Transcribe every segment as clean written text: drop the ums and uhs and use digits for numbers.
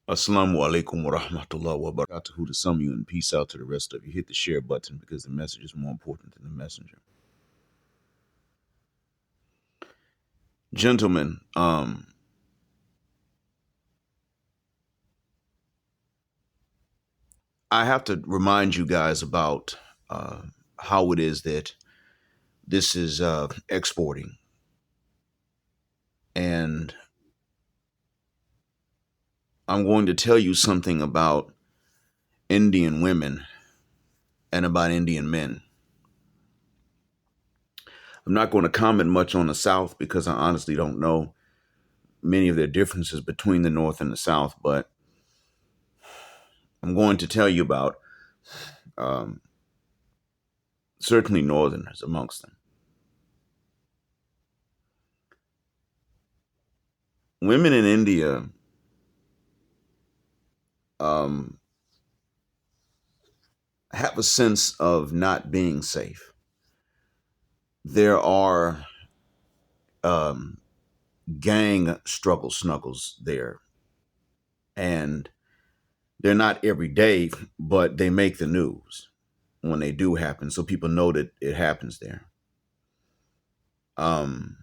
Assalamu alaikum wa rahmatullahi wa barakatuhu to some of you and peace out to the rest of you. Hit the share button because the message is more important than the messenger. Gentlemen, I have to remind you guys about how it is that this is exporting. And I'm going to tell you something about Indian women and about Indian men. I'm not going to comment much on the South because I honestly don't know many of their differences between the North and the South, but I'm going to tell you about um, certainly Northerners amongst them. Women in India um, have a sense of not being safe. There are um, gang struggle snuggles there, and they're not every day, but they make the news when they do happen, so people know that it happens there. Um,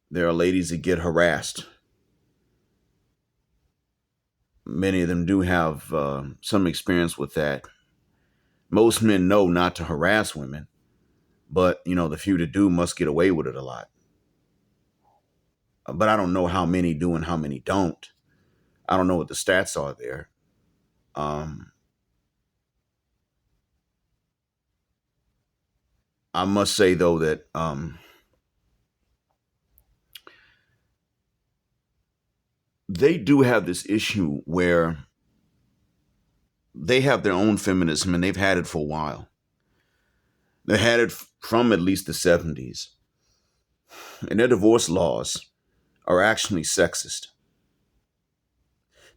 there are ladies that get harassed. Many of them do have some experience with that. Most men know not to harass women, but the few that do must get away with it a lot. But I don't know how many do and how many don't. I don't know what the stats are there. Um, I must say though that they do have this issue where they have their own feminism and they've had it for a while. They had it from at least the 70s. And their divorce laws are actually sexist.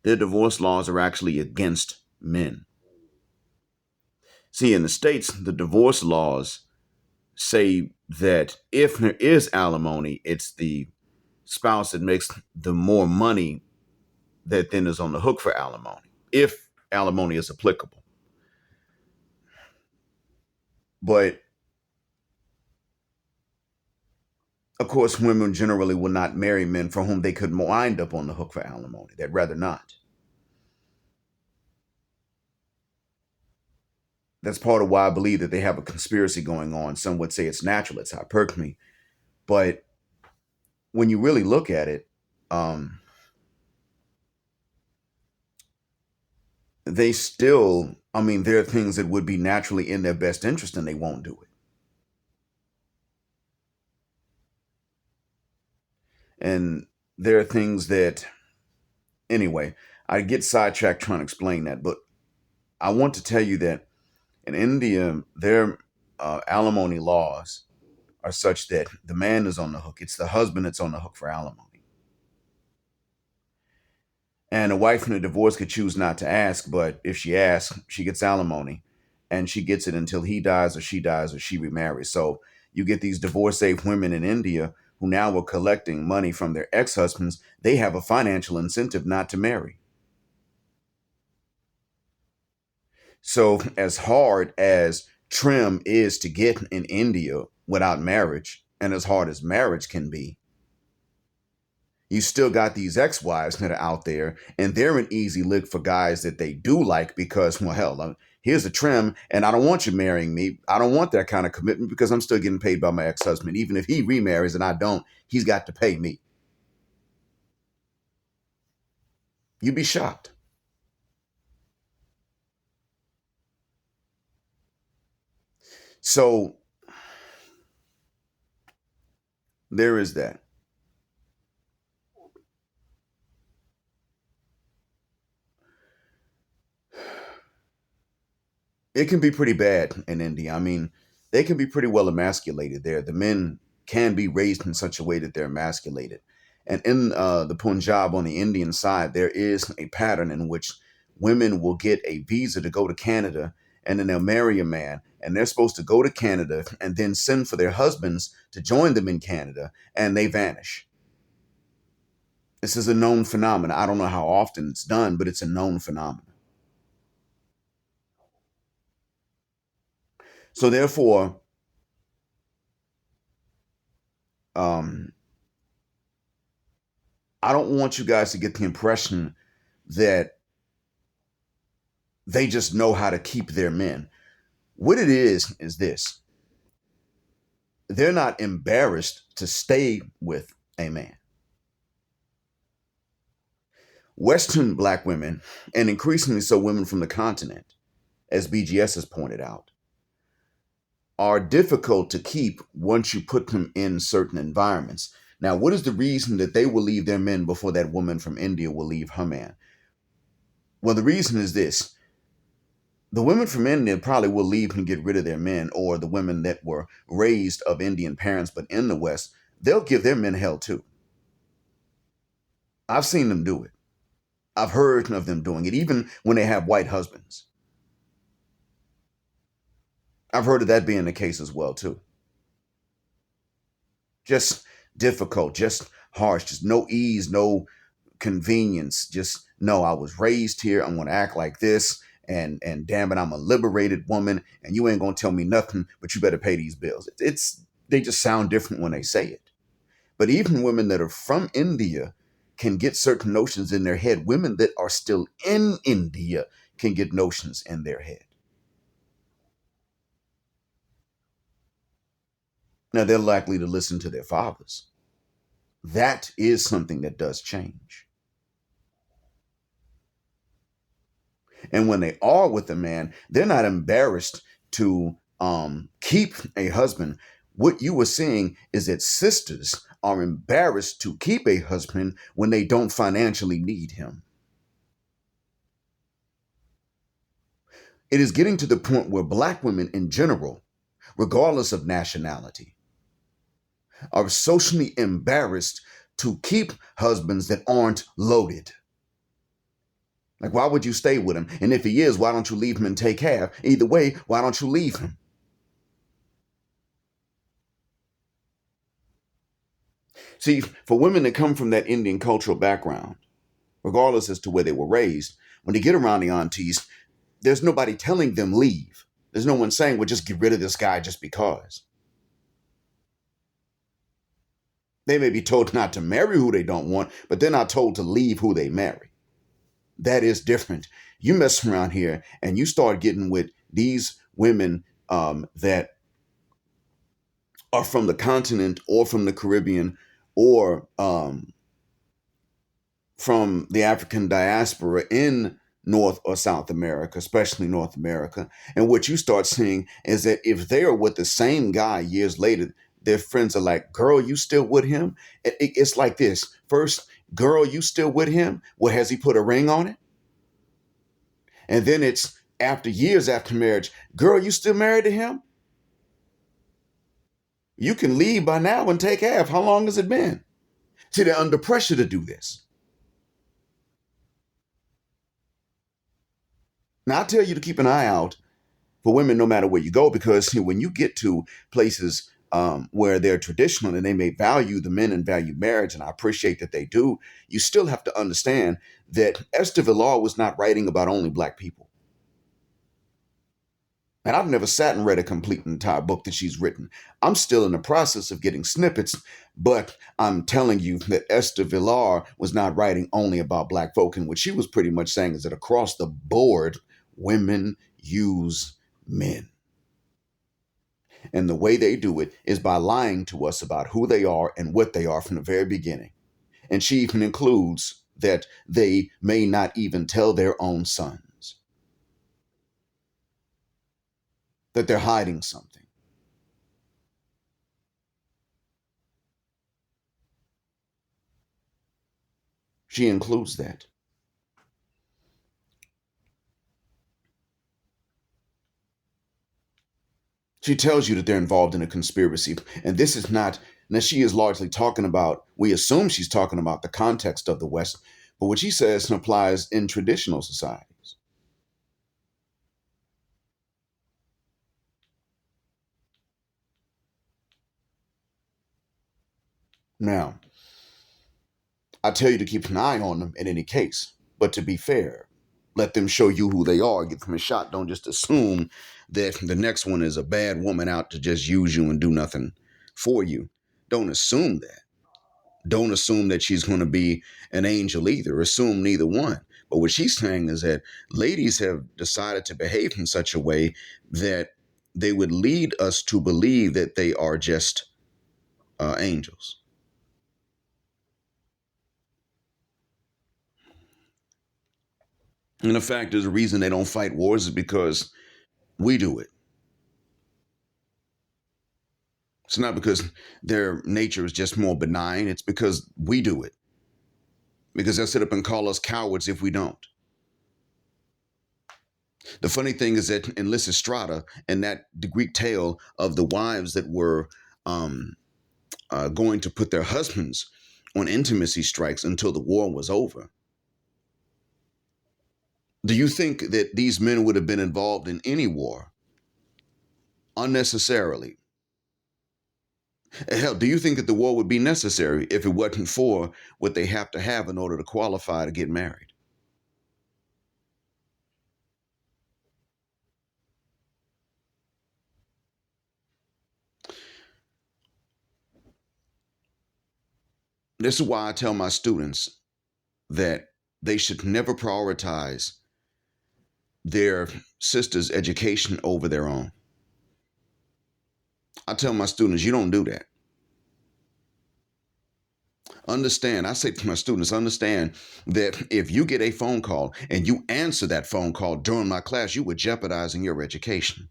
Their divorce laws are actually against men. See, in the States, the divorce laws say that if there is alimony, it's the spouse that makes the more money that then is on the hook for alimony, if alimony is applicable. But of course, women generally will not marry men for whom they could wind up on the hook for alimony. They'd rather not. That's part of why I believe that they have a conspiracy going on. Some would say it's natural, it's hypergamy. But when you really look at it, they still, there are things that would be naturally in their best interest and they won't do it. And there are things that, anyway, I get sidetracked trying to explain that. But I want to tell you that in India, their alimony laws are such that the man is on the hook. It's the husband that's on the hook for alimony. And a wife in a divorce could choose not to ask, but if she asks, she gets alimony and she gets it until he dies or she remarries. So you get these divorce safe women in India who now are collecting money from their ex-husbands. They have a financial incentive not to marry. So as hard as trim is to get in India without marriage, and as hard as marriage can be, you still got these ex-wives that are out there, and they're an easy lick for guys that they do like because, well, hell, here's a trim, and I don't want you marrying me. I don't want that kind of commitment because I'm still getting paid by my ex-husband. Even if he remarries and I don't, he's got to pay me. You'd be shocked. So there is that. It can be pretty bad in India. They can be pretty well emasculated there. The men can be raised in such a way that they're emasculated. And in the Punjab on the Indian side, there is a pattern in which women will get a visa to go to Canada and then they'll marry a man and they're supposed to go to Canada and then send for their husbands to join them in Canada and they vanish. This is a known phenomenon. I don't know how often it's done, but it's a known phenomenon. So therefore, um, I don't want you guys to get the impression that they just know how to keep their men. What it is this: they're not embarrassed to stay with a man. Western black women, and increasingly so women from the continent, as BGS has pointed out, are difficult to keep once you put them in certain environments. Now, what is the reason that they will leave their men before that woman from India will leave her man? Well, the reason is this: the women from India probably will leave and get rid of their men, or the women that were raised of Indian parents but in the West, they'll give their men hell too. I've seen them do it. I've heard of them doing it, even when they have white husbands. I've heard of that being the case as well too. Just difficult, just harsh, just no ease, no convenience. Just no, I was raised here. I'm gonna act like this, and damn it, I'm a liberated woman, and you ain't gonna tell me nothing, but you better pay these bills. It's they just sound different when they say it. But even women that are from India can get certain notions in their head. Women that are still in India can get notions in their head. Now they're likely to listen to their fathers. That is something that does change. And when they are with a man, they're not embarrassed to keep a husband. What you were seeing is that sisters are embarrassed to keep a husband when they don't financially need him. It is getting to the point where black women in general, regardless of nationality, are socially embarrassed to keep husbands that aren't loaded. Like, why would you stay with him? And if he is, why don't you leave him and take half? Either way, why don't you leave him? See, for women that come from that Indian cultural background, regardless as to where they were raised, when they get around the aunties, there's nobody telling them leave. There's no one saying, well, just get rid of this guy just because. They may be told not to marry who they don't want, but they're not told to leave who they marry. That is different. You mess around here and you start getting with these women that are from the continent or from the Caribbean or from the African diaspora in North or South America, especially North America. And what you start seeing is that if they are with the same guy years later, their friends are like, girl, you still with him? It's like this. First, girl, you still with him? Well, has he put a ring on it? And then it's after years after marriage, girl, you still married to him? You can leave by now and take half. How long has it been? See, they're under pressure to do this. Now, I tell you to keep an eye out for women no matter where you go, because when you get to places where they're traditional and they may value the men and value marriage, and I appreciate that they do, you still have to understand that Esther V was not writing about only black people. And I've never sat and read a complete entire book that she's written. I'm still in the process of getting snippets, but I'm telling you that Esther Villar was not writing only about black folk. And what she was pretty much saying is that across the board, women use men. And the way they do it is by lying to us about who they are and what they are from the very beginning. And she even includes that they may not even tell their own sons that they're hiding something. She includes that. She tells you that they're involved in a conspiracy. And this is not, now she is largely talking about, we assume she's talking about the context of the West, but what she says applies in traditional societies. Now, I tell you to keep an eye on them in any case. But to be fair, let them show you who they are. Give them a shot. Don't just assume that the next one is a bad woman out to just use you and do nothing for you. Don't assume that. Don't assume that she's going to be an angel either. Assume neither one. But what she's saying is that ladies have decided to behave in such a way that they would lead us to believe that they are just angels. And the fact is, the reason they don't fight wars is because we do it. It's not because their nature is just more benign. It's because we do it. Because they'll sit up and call us cowards if we don't. The funny thing is that in Lysistrata, and that the Greek tale of the wives that were going to put their husbands on intimacy strikes until the war was over. Do you think that these men would have been involved in any war unnecessarily? Hell, do you think that the war would be necessary if it wasn't for what they have to have in order to qualify to get married? This is why I tell my students that they should never prioritize their sister's education over their own. I tell my students, you don't do that. Understand, I say to my students, understand that if you get a phone call and you answer that phone call during my class, you are jeopardizing your education.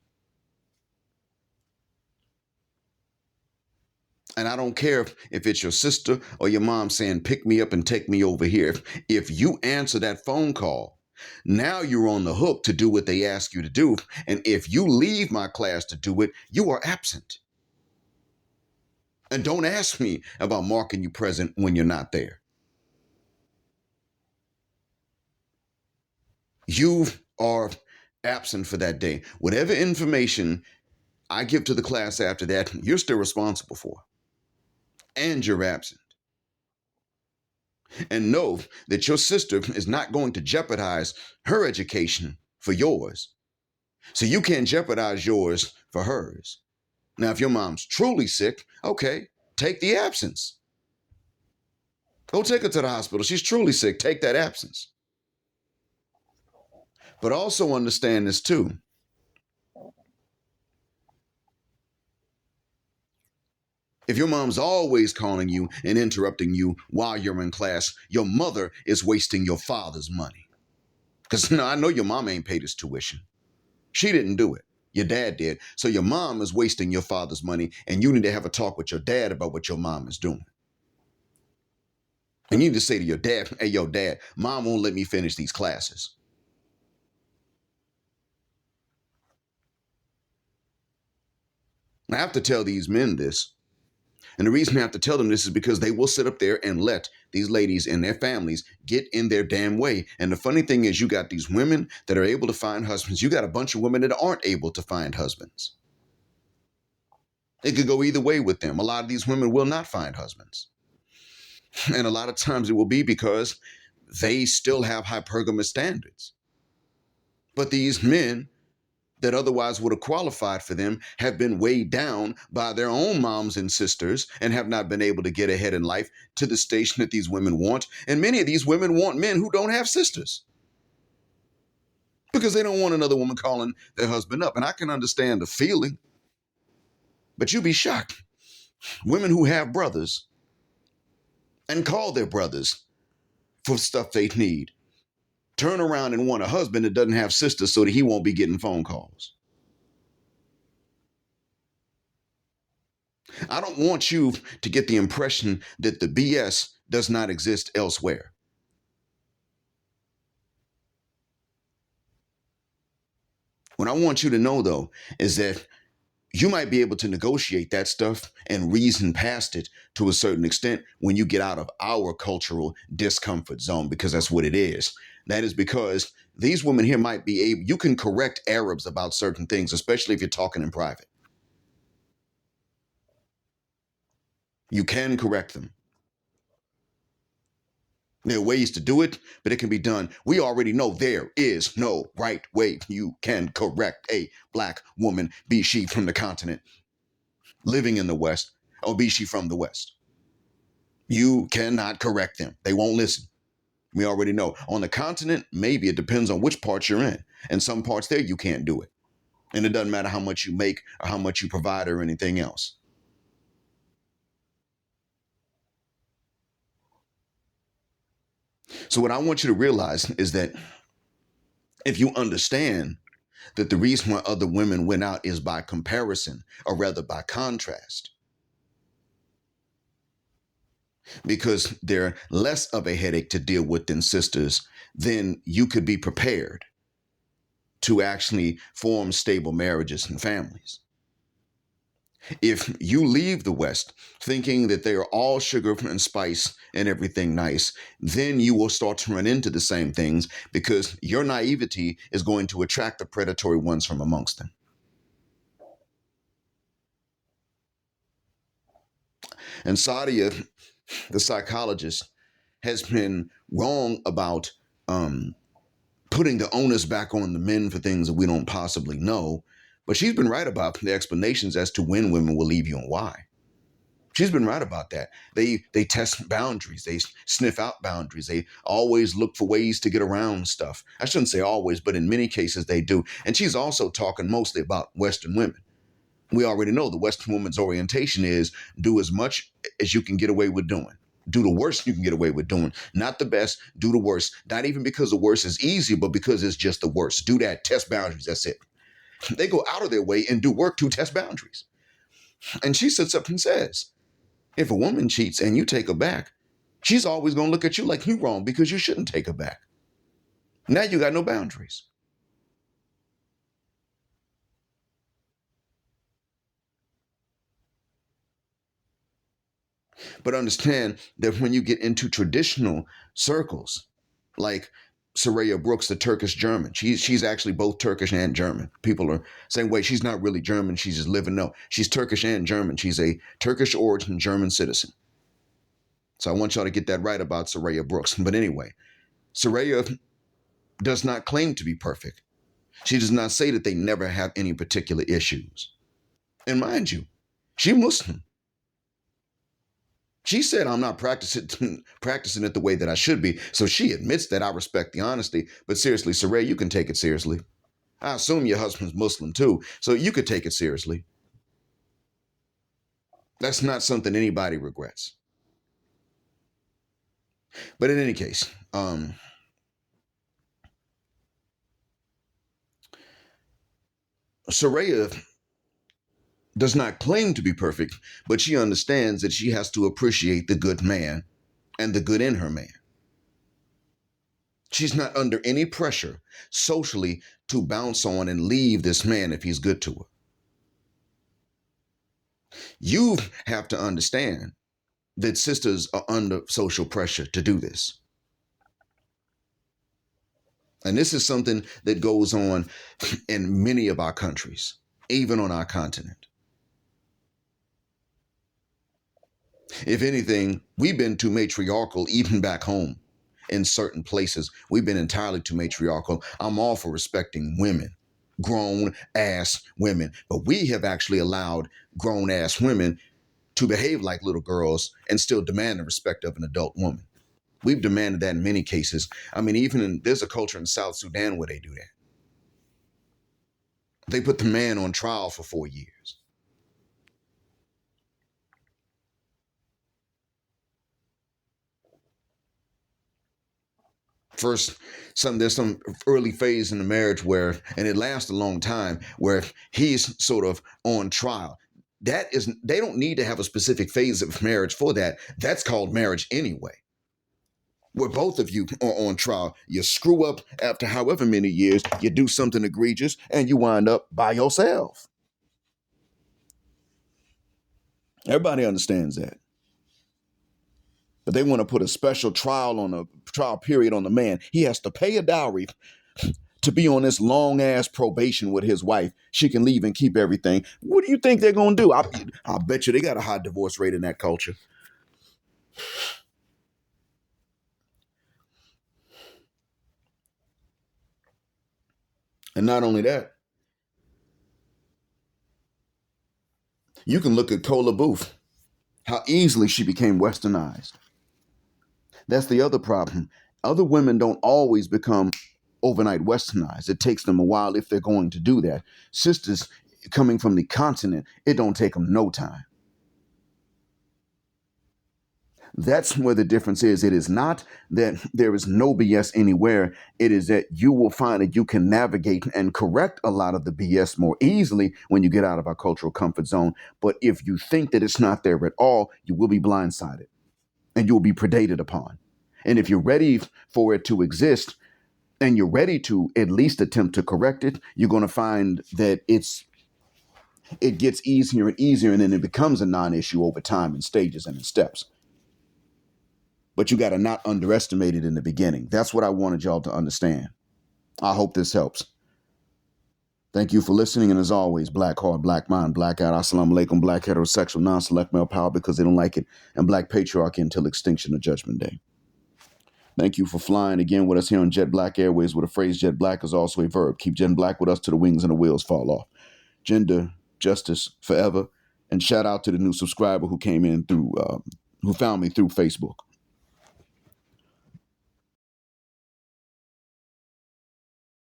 And I don't care if it's your sister or your mom saying, pick me up and take me over here. If you answer that phone call, now you're on the hook to do what they ask you to do. And if you leave my class to do it, you are absent. And don't ask me about marking you present when you're not there. You are absent for that day. Whatever information I give to the class after that, you're still responsible for. And you're absent. And know that your sister is not going to jeopardize her education for yours. So you can't jeopardize yours for hers. Now, if your mom's truly sick, okay, take the absence. Go take her to the hospital. She's truly sick. Take that absence. But also understand this too. If your mom's always calling you and interrupting you while you're in class, your mother is wasting your father's money. Because no, I know your mom ain't paid his tuition. She didn't do it. Your dad did. So your mom is wasting your father's money, and you need to have a talk with your dad about what your mom is doing. And you need to say to your dad, hey, yo, dad, mom won't let me finish these classes. I have to tell these men this. And the reason I have to tell them this is because they will sit up there and let these ladies and their families get in their damn way. And the funny thing is, you got these women that are able to find husbands. You got a bunch of women that aren't able to find husbands. It could go either way with them. A lot of these women will not find husbands. And a lot of times it will be because they still have hypergamous standards. But these men that otherwise would have qualified for them have been weighed down by their own moms and sisters and have not been able to get ahead in life to the station that these women want. And many of these women want men who don't have sisters because they don't want another woman calling their husband up. And I can understand the feeling, but you'd be shocked. Women who have brothers and call their brothers for stuff they need turn around and want a husband that doesn't have sisters so that he won't be getting phone calls. I don't want you to get the impression that the BS does not exist elsewhere. What I want you to know, though, is that you might be able to negotiate that stuff and reason past it to a certain extent when you get out of our cultural discomfort zone, because that's what it is. That is because these women here might be able, you can correct Arabs about certain things, especially if you're talking in private. You can correct them. There are ways to do it, but it can be done. We already know there is no right way you can correct a black woman, be she from the continent, living in the West, or be she from the West. You cannot correct them. They won't listen. We already know. On the continent, maybe it depends on which parts you're in. In some parts there, you can't do it. And it doesn't matter how much you make or how much you provide or anything else. So, what I want you to realize is that if you understand that the reason why other women went out is by comparison, or rather by contrast, because they're less of a headache to deal with than sisters, then you could be prepared to actually form stable marriages and families. If you leave the West thinking that they are all sugar and spice and everything nice, then you will start to run into the same things because your naivety is going to attract the predatory ones from amongst them. And Sadia, the psychologist, has been wrong about putting the onus back on the men for things that we don't possibly know. But she's been right about the explanations as to when women will leave you and why. She's been right about that. They test boundaries. They sniff out boundaries. They always look for ways to get around stuff. I shouldn't say always, but in many cases they do. And she's also talking mostly about Western women. We already know the Western woman's orientation is do as much as you can get away with doing. Do the worst you can get away with doing. Not the best, do the worst. Not even because the worst is easy, but because it's just the worst. Do that, test boundaries, that's it. They go out of their way and do work to test boundaries. And she sits up and says, if a woman cheats and you take her back, she's always going to look at you like you're wrong because you shouldn't take her back. Now you got no boundaries. But understand that when you get into traditional circles, like Soraya Brooks, the Turkish German, she's actually both Turkish and German. People are saying, wait, she's not really German. She's just living. No, she's Turkish and German. She's a Turkish origin German citizen. So I want y'all to get that right about Soraya Brooks. But anyway, Soraya does not claim to be perfect. She does not say that they never have any particular issues. And mind you, she's Muslim. She said, I'm not practicing it the way that I should be. So she admits that. I respect the honesty. But seriously, Soraya, you can take it seriously. I assume your husband's Muslim too. So you could take it seriously. That's not something anybody regrets. But in any case, Soraya does not claim to be perfect, but she understands that she has to appreciate the good man and the good in her man. She's not under any pressure socially to bounce on and leave this man if he's good to her. You have to understand that sisters are under social pressure to do this. And this is something that goes on in many of our countries, even on our continent. If anything, we've been too matriarchal even back home. In certain places, we've been entirely too matriarchal. I'm all for respecting women, grown ass women, but we have actually allowed grown ass women to behave like little girls and still demand the respect of an adult woman. We've demanded that in many cases. I mean, there's a culture in South Sudan where they do that. They put the man on trial for 4 years. First, there's some early phase in the marriage where, and it lasts a long time, where he's sort of on trial. They don't need to have a specific phase of marriage for that. That's called marriage anyway. Where both of you are on trial. You screw up after however many years, you do something egregious, and you wind up by yourself. Everybody understands that. But they want to put a special trial period on the man. He has to pay a dowry to be on this long ass probation with his wife. She can leave and keep everything. What do you think they're going to do? I bet you they got a high divorce rate in that culture. And not only that, you can look at Cola Booth, how easily she became westernized. That's the other problem. Other women don't always become overnight westernized. It takes them a while if they're going to do that. Sisters coming from the continent, it don't take them no time. That's where the difference is. It is not that there is no BS anywhere. It is that you will find that you can navigate and correct a lot of the BS more easily when you get out of our cultural comfort zone. But if you think that it's not there at all, you will be blindsided and you will be predated upon. And if you're ready for it to exist and you're ready to at least attempt to correct it, you're going to find that it gets easier and easier, and then it becomes a non-issue over time in stages and in steps. But you got to not underestimate it in the beginning. That's what I wanted y'all to understand. I hope this helps. Thank you for listening. And as always, black heart, black mind, black out, assalamu alaikum, black heterosexual, non-select male power because they don't like it, and black patriarchy until extinction of judgment day. Thank you for flying again with us here on Jet Black Airways, where the phrase jet black is also a verb. Keep Jet Black with us till the wings and the wheels fall off. Gender, justice, forever. And shout out to the new subscriber who came in through, who found me through Facebook.